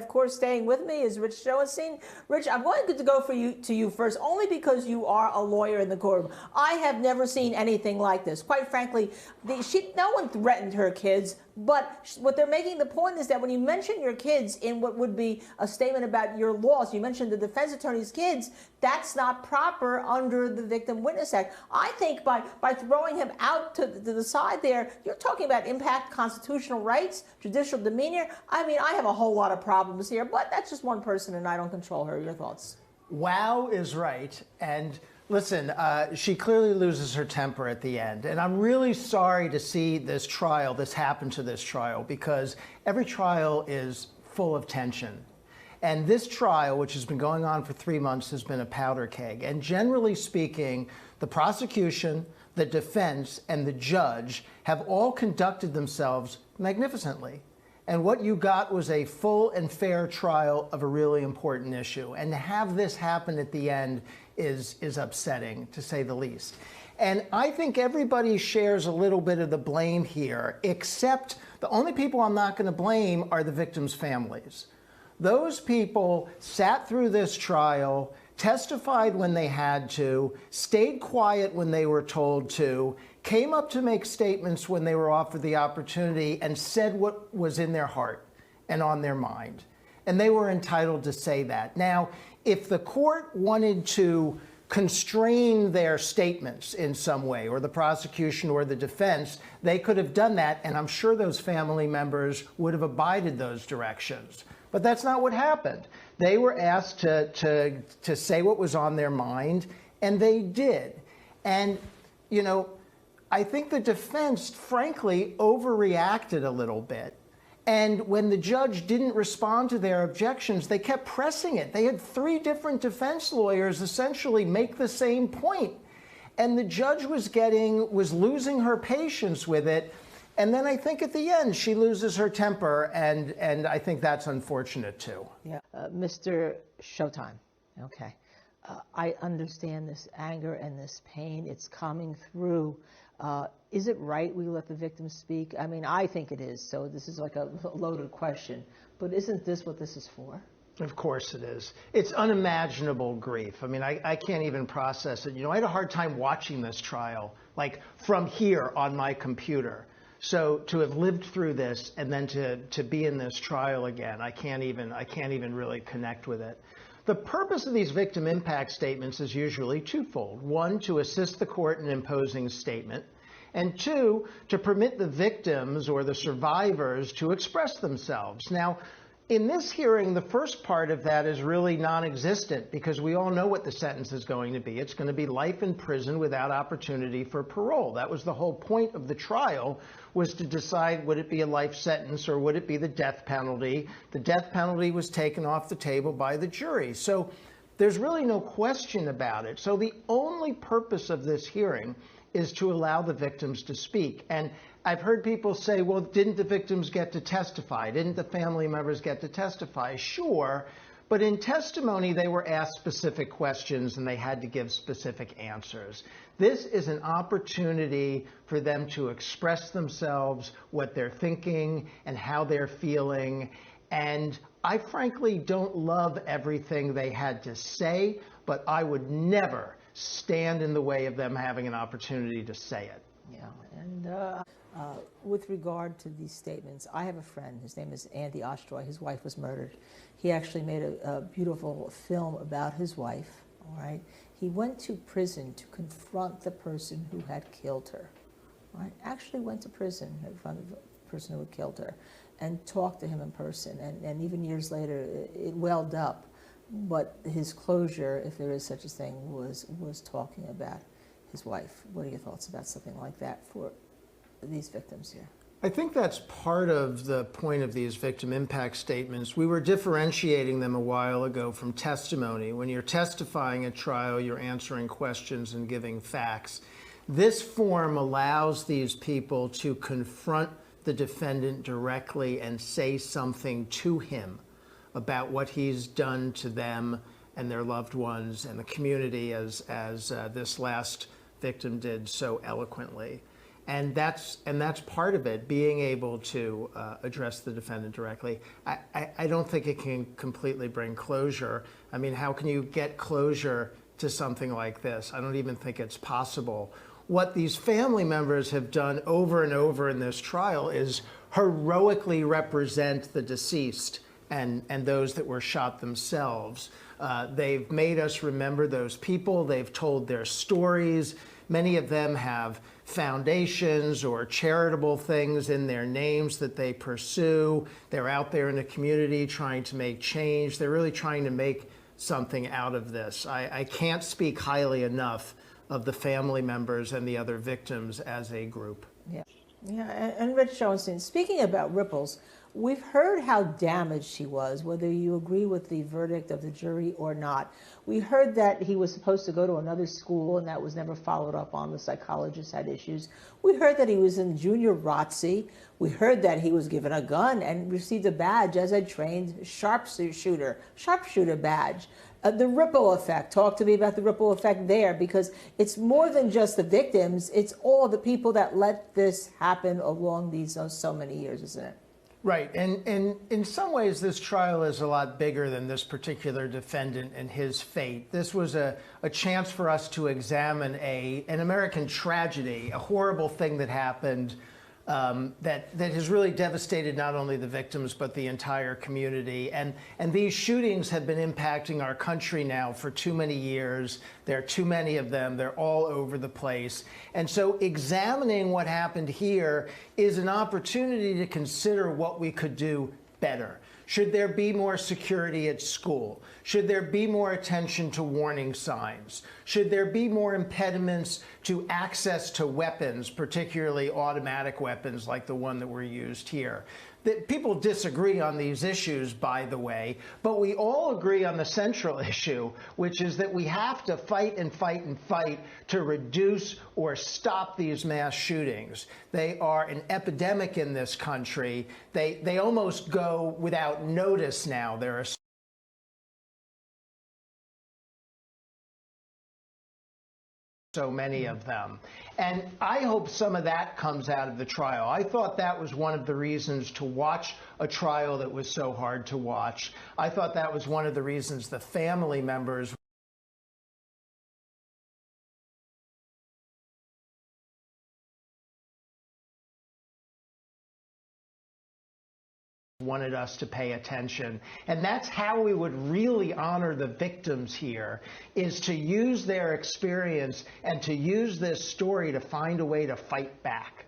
Of course, staying with me is Rich Joacine. Rich, I'm going to go to you first, only because you are a lawyer in the courtroom. I have never seen anything like this. Quite frankly, no one threatened her kids, but what they're making the point is that when you mention your kids in what would be a statement about your loss, you mentioned the defense attorney's kids, that's not proper under the Victim Witness Act. I think by throwing him out to the side there, you're talking about impact constitutional rights, judicial demeanor. I mean, I have a whole lot of problems here, but that's just one person and I don't control her. Your thoughts? Wow is right. And listen, she clearly loses her temper at the end. And I'm really sorry to see this happen to this trial, because every trial is full of tension. And this trial, which has been going on for 3 months, has been a powder keg. And generally speaking, the prosecution, the defense, and the judge have all conducted themselves magnificently. And what you got was a full and fair trial of a really important issue. And to have this happen at the end is upsetting, to say the least. And I think everybody shares a little bit of the blame here, except the only people I'm not going to blame are the victims' families. Those people sat through this trial, testified when they had to, stayed quiet when they were told to, came up to make statements when they were offered the opportunity, and said what was in their heart and on their mind. And they were entitled to say that. Now, if the court wanted to constrain their statements in some way, or the prosecution or the defense, they could have done that, and I'm sure those family members would have abided those directions. But that's not what happened. They were asked to say what was on their mind, and they did. And, you know, I think the defense, frankly, overreacted a little bit. And when the judge didn't respond to their objections, they kept pressing it. They had 3 different defense lawyers essentially make the same point. And the judge was losing her patience with it. And then I think at the end, she loses her temper, and I think that's unfortunate too. Yeah, Mr. Showtime, okay. I understand this anger and this pain. It's coming through. Is it right we let the victim speak? I mean, I think it is, so this is like a loaded question. But isn't this what this is for? Of course it is. It's unimaginable grief. I mean, I can't even process it. You know, I had a hard time watching this trial, like from here on my computer. So to have lived through this and then to be in this trial again, I can't even really connect with it. The purpose of these victim impact statements is usually twofold. 1, to assist the court in imposing statement, and 2, to permit the victims or the survivors to express themselves. Now, in this hearing, the first part of that is really non-existent, because we all know what the sentence is going to be. It's going to be life in prison without opportunity for parole. That was the whole point of the trial, was to decide, would it be a life sentence or would it be the death penalty? The death penalty was taken off the table by the jury. So there's really no question about it. So the only purpose of this hearing is to allow the victims to speak. And I've heard people say, well, didn't the victims get to testify? Didn't the family members get to testify? Sure, but in testimony, they were asked specific questions and they had to give specific answers. This is an opportunity for them to express themselves, what they're thinking and how they're feeling. And I frankly don't love everything they had to say, but I would never stand in the way of them having an opportunity to say it. Yeah, and with regard to these statements, I have a friend, his name is Andy Ostroy, his wife was murdered. He actually made a beautiful film about his wife, all right? He went to prison to confront the person who had killed her, all right? Actually went to prison in front of the person who had killed her and talked to him in person, and even years later, it welled up. But his closure, if there is such a thing, was talking about his wife. What are your thoughts about something like that for these victims here? I think that's part of the point of these victim impact statements. We were differentiating them a while ago from testimony. When you're testifying at trial, you're answering questions and giving facts. This form allows these people to confront the defendant directly and say something to him about what he's done to them and their loved ones and the community, as this last victim did so eloquently. And that's part of it, being able to address the defendant directly. I don't think it can completely bring closure. I mean, how can you get closure to something like this? I don't even think it's possible. What these family members have done over and over in this trial is heroically represent the deceased and those that were shot themselves. They've made us remember those people. They've told their stories. Many of them have foundations or charitable things in their names that they pursue. They're out there in the community trying to make change. They're really trying to make something out of this. I can't speak highly enough of the family members and the other victims as a group. Yeah, yeah. And Rich Schoenstein, speaking about ripples, we've heard how damaged he was, whether you agree with the verdict of the jury or not. We heard that he was supposed to go to another school and that was never followed up on. The psychologist had issues. We heard that he was in junior ROTC. We heard that he was given a gun and received a badge as a trained sharpshooter badge. The ripple effect. Talk to me about the ripple effect there, because it's more than just the victims. It's all the people that let this happen along these so many years, isn't it? Right. And in some ways, this trial is a lot bigger than this particular defendant and his fate. This was a chance for us to examine an American tragedy, a horrible thing that happened that has really devastated not only the victims, but the entire community. And these shootings have been impacting our country now for too many years. There are too many of them. They're all over the place. And so examining what happened here is an opportunity to consider what we could do better. Should there be more security at school? Should there be more attention to warning signs? Should there be more impediments to access to weapons, particularly automatic weapons like the one that were used here? That people disagree on these issues, by the way, but we all agree on the central issue, which is that we have to fight and fight and fight to reduce or stop these mass shootings. They are an epidemic in this country. They almost go without notice now. There are so many of them. And I hope some of that comes out of the trial. I thought that was one of the reasons to watch a trial that was so hard to watch. I thought that was one of the reasons the family members wanted us to pay attention. And that's how we would really honor the victims here, is to use their experience and to use this story to find a way to fight back.